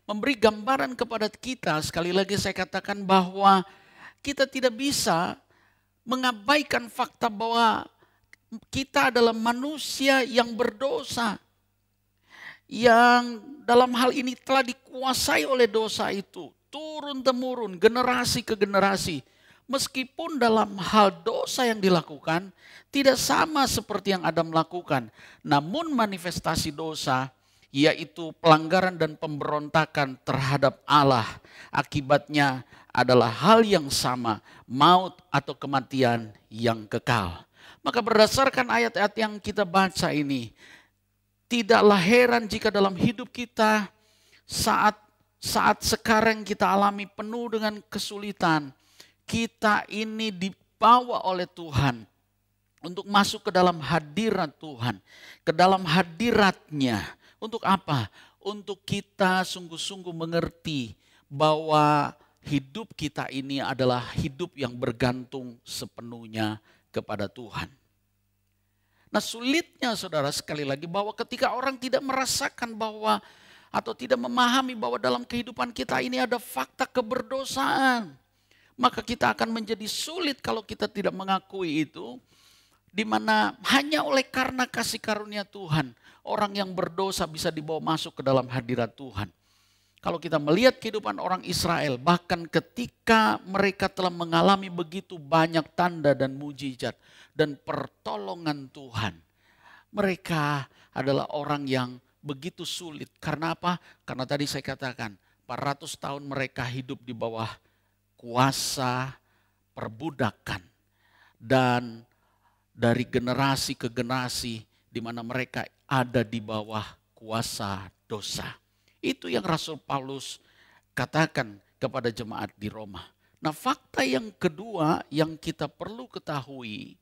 Memberi gambaran kepada kita, sekali lagi saya katakan bahwa kita tidak bisa mengabaikan fakta bahwa kita adalah manusia yang berdosa. Yang dalam hal ini telah dikuasai oleh dosa itu. Turun-temurun, generasi ke generasi. Meskipun dalam hal dosa yang dilakukan tidak sama seperti yang Adam lakukan. Namun manifestasi dosa yaitu pelanggaran dan pemberontakan terhadap Allah. Akibatnya adalah hal yang sama, maut atau kematian yang kekal. Maka berdasarkan ayat-ayat yang kita baca ini, tidaklah heran jika dalam hidup kita saat sekarang kita alami penuh dengan kesulitan, kita ini dibawa oleh Tuhan untuk masuk ke dalam hadirat Tuhan, ke dalam hadiratnya. Untuk apa? Untuk kita sungguh-sungguh mengerti bahwa hidup kita ini adalah hidup yang bergantung sepenuhnya kepada Tuhan. Nah, sulitnya saudara sekali lagi bahwa ketika orang tidak merasakan bahwa atau tidak memahami bahwa dalam kehidupan kita ini ada fakta keberdosaan, maka kita akan menjadi sulit kalau kita tidak mengakui itu, di mana hanya oleh karena kasih karunia Tuhan orang yang berdosa bisa dibawa masuk ke dalam hadirat Tuhan. Kalau kita melihat kehidupan orang Israel, bahkan ketika mereka telah mengalami begitu banyak tanda dan mujizat dan pertolongan Tuhan, mereka adalah orang yang begitu sulit. Karena apa? Karena tadi saya katakan 400 tahun mereka hidup di bawah kuasa perbudakan, dan dari generasi ke generasi di mana mereka ada di bawah kuasa dosa. Itu yang Rasul Paulus katakan kepada jemaat di Roma. Nah, fakta yang kedua yang kita perlu ketahui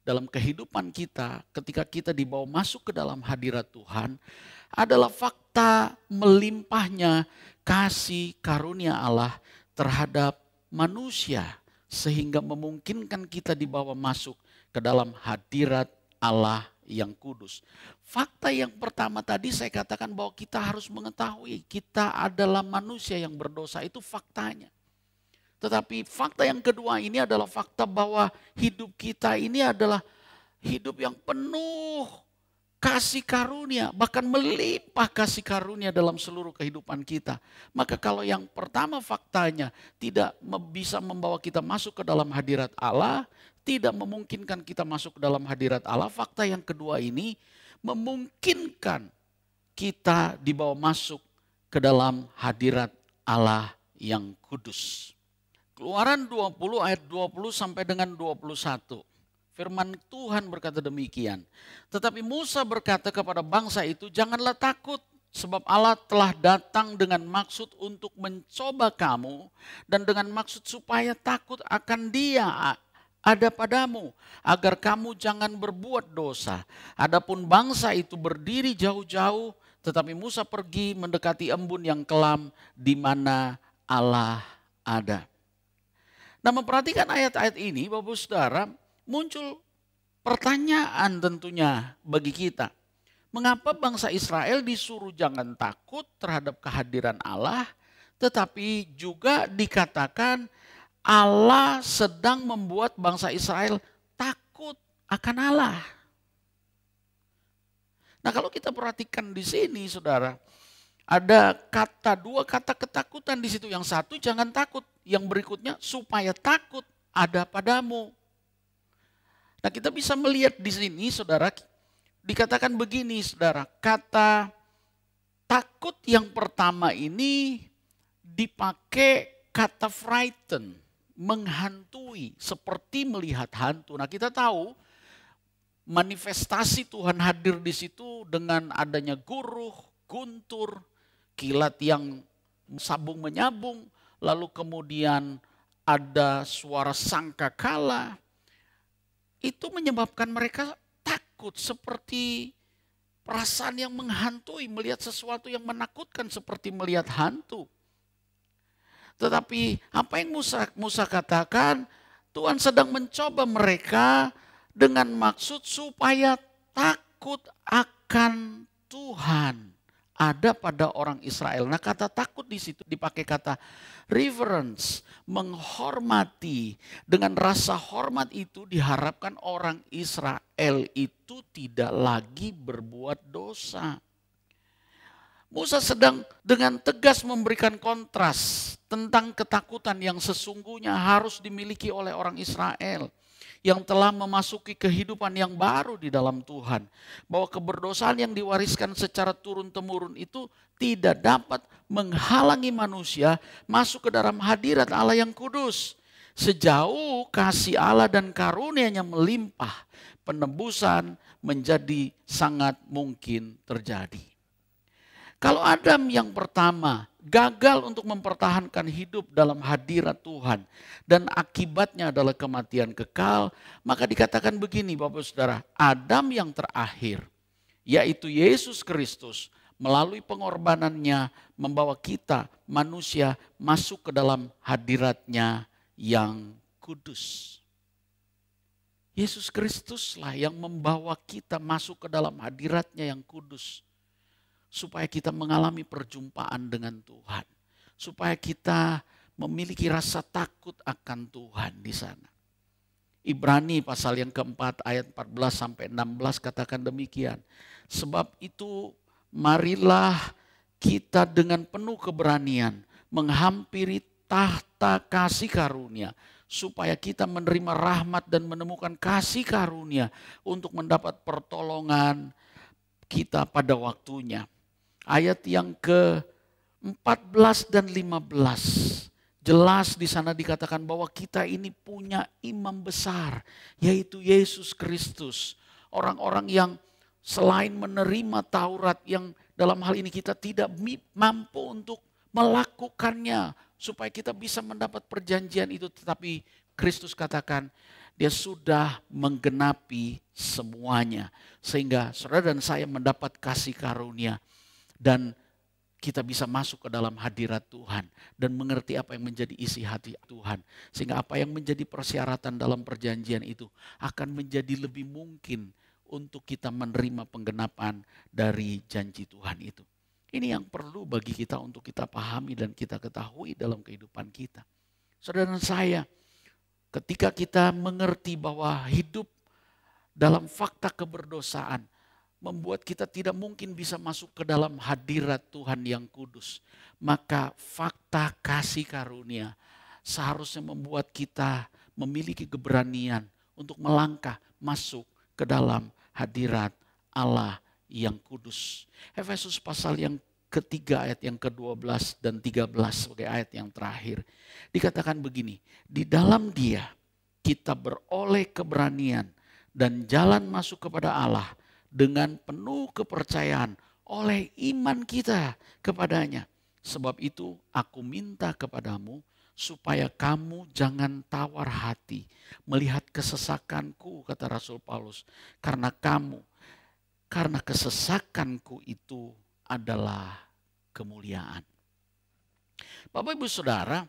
dalam kehidupan kita ketika kita dibawa masuk ke dalam hadirat Tuhan adalah fakta melimpahnya kasih karunia Allah terhadap manusia, sehingga memungkinkan kita dibawa masuk ke dalam hadirat Allah yang kudus. Fakta yang pertama tadi saya katakan bahwa kita harus mengetahui kita adalah manusia yang berdosa, itu faktanya. Tetapi fakta yang kedua ini adalah fakta bahwa hidup kita ini adalah hidup yang penuh kasih karunia, bahkan melimpah kasih karunia dalam seluruh kehidupan kita. Maka kalau yang pertama faktanya tidak bisa membawa kita masuk ke dalam hadirat Allah, tidak memungkinkan kita masuk ke dalam hadirat Allah, fakta yang kedua ini memungkinkan kita dibawa masuk ke dalam hadirat Allah yang kudus. Keluaran 20 ayat 20 sampai dengan 21. Firman Tuhan berkata demikian. Tetapi Musa berkata kepada bangsa itu, janganlah takut, sebab Allah telah datang dengan maksud untuk mencoba kamu dan dengan maksud supaya takut akan Dia. ada padamu, agar kamu jangan berbuat dosa. Adapun bangsa itu berdiri jauh-jauh, tetapi Musa pergi mendekati embun yang kelam di mana Allah ada. Nah, memperhatikan ayat-ayat ini, Bapak Saudara, muncul pertanyaan tentunya bagi kita. Mengapa bangsa Israel disuruh jangan takut terhadap kehadiran Allah, tetapi juga dikatakan Allah sedang membuat bangsa Israel takut akan Allah. Nah, kalau kita perhatikan di sini, saudara, ada dua kata ketakutan di situ. Yang satu jangan takut, yang berikutnya supaya takut ada padamu. Nah, kita bisa melihat di sini, saudara, dikatakan begini, saudara, kata takut yang pertama ini dipakai kata frighten, menghantui, seperti melihat hantu. Nah, kita tahu manifestasi Tuhan hadir di situ dengan adanya guruh, guntur, kilat yang sabung menyabung, lalu kemudian ada suara sangkakala. Itu menyebabkan mereka takut, seperti perasaan yang menghantui, melihat sesuatu yang menakutkan seperti melihat hantu. Tetapi apa yang Musa katakan, Tuhan sedang mencoba mereka dengan maksud supaya takut akan Tuhan ada pada orang Israel. Nah, kata takut di situ dipakai kata reverence, menghormati. Dengan rasa hormat itu diharapkan orang Israel itu tidak lagi berbuat dosa. Musa sedang dengan tegas memberikan kontras tentang ketakutan yang sesungguhnya harus dimiliki oleh orang Israel yang telah memasuki kehidupan yang baru di dalam Tuhan. Bahwa keberdosaan yang diwariskan secara turun-temurun itu tidak dapat menghalangi manusia masuk ke dalam hadirat Allah yang kudus. Sejauh kasih Allah dan karunia-Nya melimpah, penebusan menjadi sangat mungkin terjadi. Kalau Adam yang pertama gagal untuk mempertahankan hidup dalam hadirat Tuhan dan akibatnya adalah kematian kekal, maka dikatakan begini Bapak Saudara, Adam yang terakhir yaitu Yesus Kristus melalui pengorbanannya membawa kita manusia masuk ke dalam hadirat-Nya yang kudus. Yesus Kristuslah yang membawa kita masuk ke dalam hadirat-Nya yang kudus. Supaya kita mengalami perjumpaan dengan Tuhan. Supaya kita memiliki rasa takut akan Tuhan di sana. Ibrani pasal yang keempat ayat 14 sampai 16 katakan demikian. Sebab itu marilah kita dengan penuh keberanian menghampiri tahta kasih karunia. Supaya kita menerima rahmat dan menemukan kasih karunia untuk mendapat pertolongan kita pada waktunya. Ayat yang ke-14 dan 15. Jelas di sana dikatakan bahwa kita ini punya imam besar, yaitu Yesus Kristus. Orang-orang yang selain menerima Taurat yang dalam hal ini kita tidak mampu untuk melakukannya. Supaya kita bisa mendapat perjanjian itu. Tetapi Kristus katakan Dia sudah menggenapi semuanya. Sehingga saudara dan saya mendapat kasih karunia. Dan kita bisa masuk ke dalam hadirat Tuhan dan mengerti apa yang menjadi isi hati Tuhan. Sehingga apa yang menjadi persyaratan dalam perjanjian itu akan menjadi lebih mungkin untuk kita menerima penggenapan dari janji Tuhan itu. Ini yang perlu bagi kita untuk kita pahami dan kita ketahui dalam kehidupan kita. Saudara dan saya, ketika kita mengerti bahwa hidup dalam fakta keberdosaan membuat kita tidak mungkin bisa masuk ke dalam hadirat Tuhan yang kudus. Maka fakta kasih karunia seharusnya membuat kita memiliki keberanian untuk melangkah masuk ke dalam hadirat Allah yang kudus. Efesus pasal yang ketiga ayat yang ke-12 dan 13 sebagai ayat yang terakhir. Dikatakan begini, di dalam Dia kita beroleh keberanian dan jalan masuk kepada Allah dengan penuh kepercayaan oleh iman kita kepadanya. Sebab itu aku minta kepadamu supaya kamu jangan tawar hati melihat kesesakanku, kata Rasul Paulus. Karena kesesakanku itu adalah kemuliaan. Bapak Ibu Saudara,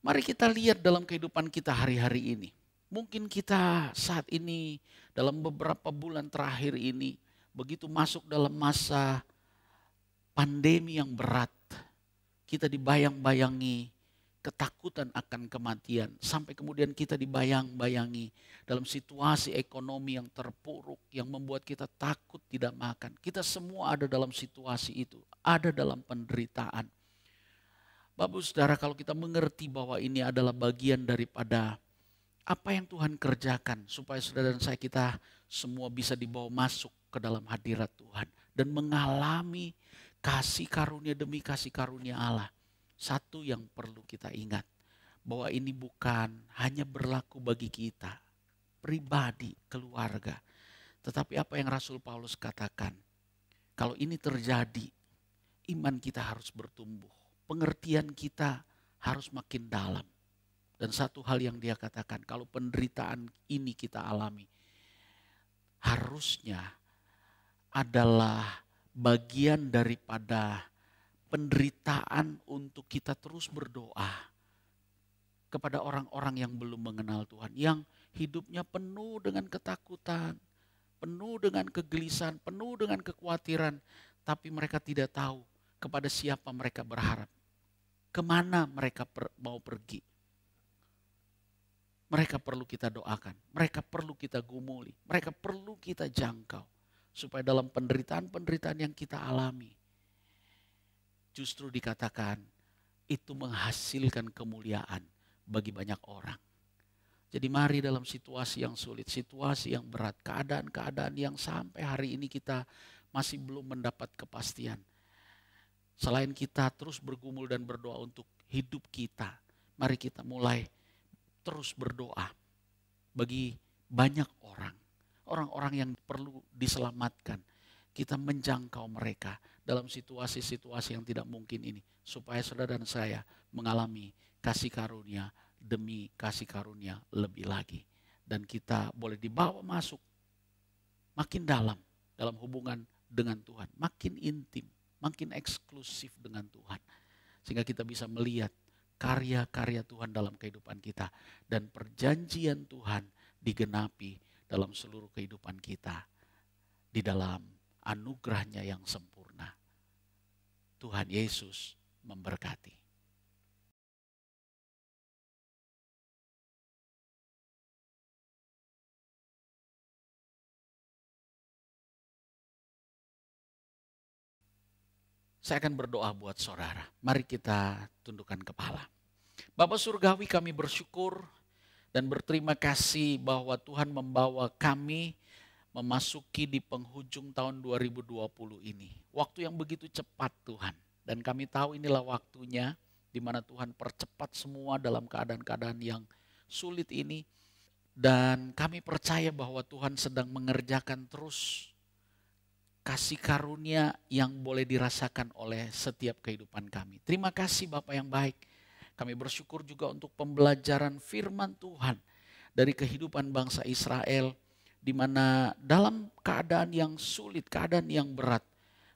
mari kita lihat dalam kehidupan kita hari-hari ini. Mungkin kita saat ini dalam beberapa bulan terakhir ini begitu masuk dalam masa pandemi yang berat. Kita dibayang-bayangi ketakutan akan kematian. Sampai kemudian kita dibayang-bayangi dalam situasi ekonomi yang terpuruk, yang membuat kita takut tidak makan. Kita semua ada dalam situasi itu, ada dalam penderitaan. Bapak Saudara, kalau kita mengerti bahwa ini adalah bagian daripada apa yang Tuhan kerjakan, supaya saudara dan saya kita semua bisa dibawa masuk ke dalam hadirat Tuhan dan mengalami kasih karunia demi kasih karunia Allah. Satu yang perlu kita ingat, bahwa ini bukan hanya berlaku bagi kita, pribadi, keluarga. Tetapi apa yang Rasul Paulus katakan, kalau ini terjadi, iman kita harus bertumbuh. Pengertian kita harus makin dalam. Dan satu hal yang dia katakan, kalau penderitaan ini kita alami, harusnya adalah bagian daripada penderitaan untuk kita terus berdoa kepada orang-orang yang belum mengenal Tuhan, yang hidupnya penuh dengan ketakutan, penuh dengan kegelisahan, penuh dengan kekhawatiran, tapi mereka tidak tahu kepada siapa mereka berharap, kemana mereka mau pergi. Mereka perlu kita doakan, mereka perlu kita gumuli, mereka perlu kita jangkau, supaya dalam penderitaan-penderitaan yang kita alami, justru dikatakan itu menghasilkan kemuliaan bagi banyak orang. Jadi mari dalam situasi yang sulit, situasi yang berat, keadaan-keadaan yang sampai hari ini kita masih belum mendapat kepastian. Selain kita terus bergumul dan berdoa untuk hidup kita, mari kita mulai terus berdoa bagi banyak orang. Orang-orang yang perlu diselamatkan. Kita menjangkau mereka dalam situasi-situasi yang tidak mungkin ini. Supaya saudara dan saya mengalami kasih karunia demi kasih karunia lebih lagi. Dan kita boleh dibawa masuk makin dalam hubungan dengan Tuhan. Makin intim, makin eksklusif dengan Tuhan. Sehingga kita bisa melihat karya-karya Tuhan dalam kehidupan kita. Dan perjanjian Tuhan digenapi dalam seluruh kehidupan kita. Di dalam anugerahnya yang sempurna. Tuhan Yesus memberkati. Saya akan berdoa buat saudara. Mari kita tundukkan kepala. Bapa Surgawi, kami bersyukur dan berterima kasih bahwa Tuhan membawa kami memasuki di penghujung tahun 2020 ini. Waktu yang begitu cepat Tuhan. Dan kami tahu inilah waktunya di mana Tuhan percepat semua dalam keadaan-keadaan yang sulit ini. Dan kami percaya bahwa Tuhan sedang mengerjakan terus kasih karunia yang boleh dirasakan oleh setiap kehidupan kami. Terima kasih Bapak yang baik. Kami bersyukur juga untuk pembelajaran firman Tuhan dari kehidupan bangsa Israel, di mana dalam keadaan yang sulit, keadaan yang berat,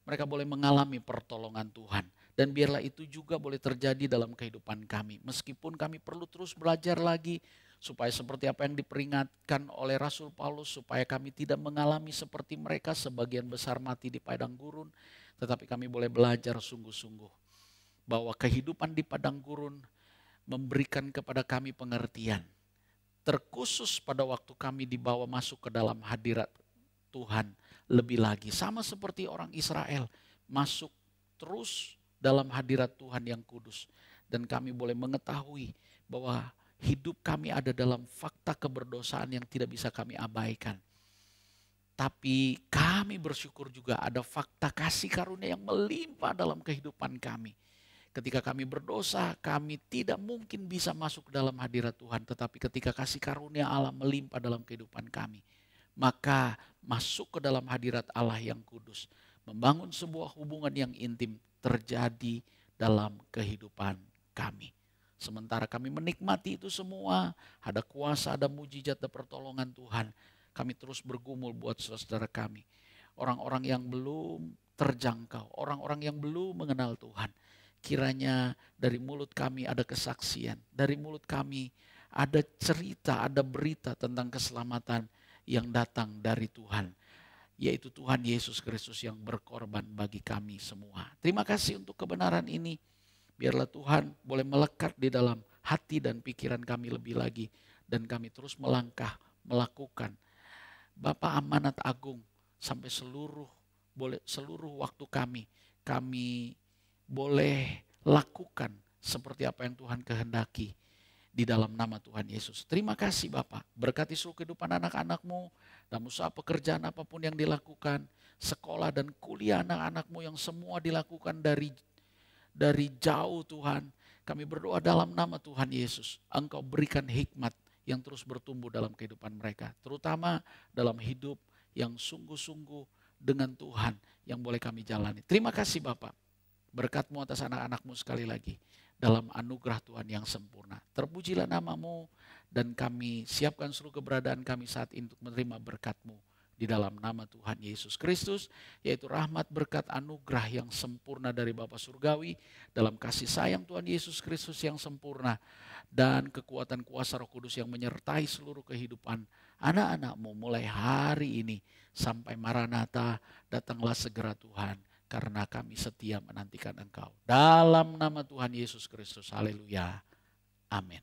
mereka boleh mengalami pertolongan Tuhan. Dan biarlah itu juga boleh terjadi dalam kehidupan kami. Meskipun kami perlu terus belajar lagi, supaya seperti apa yang diperingatkan oleh Rasul Paulus, supaya kami tidak mengalami seperti mereka sebagian besar mati di padang gurun. Tetapi kami boleh belajar sungguh-sungguh bahwa kehidupan di padang gurun memberikan kepada kami pengertian. Terkhusus pada waktu kami dibawa masuk ke dalam hadirat Tuhan lebih lagi. Sama seperti orang Israel masuk terus dalam hadirat Tuhan yang kudus. Dan kami boleh mengetahui bahwa hidup kami ada dalam fakta keberdosaan yang tidak bisa kami abaikan. Tapi kami bersyukur juga ada fakta kasih karunia yang melimpah dalam kehidupan kami. Ketika kami berdosa, kami tidak mungkin bisa masuk ke dalam hadirat Tuhan. Tetapi ketika kasih karunia Allah melimpah dalam kehidupan kami, maka masuk ke dalam hadirat Allah yang kudus. Membangun sebuah hubungan yang intim terjadi dalam kehidupan kami. Sementara kami menikmati itu semua, ada kuasa, ada mujizat, ada pertolongan Tuhan. Kami terus bergumul buat saudara kami. Orang-orang yang belum terjangkau, orang-orang yang belum mengenal Tuhan. Kiranya dari mulut kami ada kesaksian, dari mulut kami ada cerita, ada berita tentang keselamatan yang datang dari Tuhan. Yaitu Tuhan Yesus Kristus yang berkorban bagi kami semua. Terima kasih untuk kebenaran ini. Biarlah Tuhan boleh melekat di dalam hati dan pikiran kami lebih lagi. Dan kami terus melangkah, melakukan. Bapa amanat agung sampai seluruh waktu kami boleh lakukan seperti apa yang Tuhan kehendaki di dalam nama Tuhan Yesus. Terima kasih Bapak, berkati seluruh kehidupan anak-anakmu, dalam usaha pekerjaan apapun yang dilakukan, sekolah dan kuliah anak-anakmu yang semua dilakukan dari jauh Tuhan. Kami berdoa dalam nama Tuhan Yesus, Engkau berikan hikmat yang terus bertumbuh dalam kehidupan mereka. Terutama dalam hidup yang sungguh-sungguh dengan Tuhan yang boleh kami jalani. Terima kasih Bapak, berkat-Mu atas anak-anak-Mu sekali lagi dalam anugerah Tuhan yang sempurna. Terpujilah nama-Mu dan kami siapkan seluruh keberadaan kami saat ini untuk menerima berkat-Mu. Di dalam nama Tuhan Yesus Kristus, yaitu rahmat berkat anugerah yang sempurna dari Bapa Surgawi, dalam kasih sayang Tuhan Yesus Kristus yang sempurna, dan kekuatan kuasa Roh Kudus yang menyertai seluruh kehidupan anak-anak-Mu mulai hari ini sampai Maranatha, datanglah segera Tuhan, karena kami setia menantikan Engkau. Dalam nama Tuhan Yesus Kristus, haleluya, amin.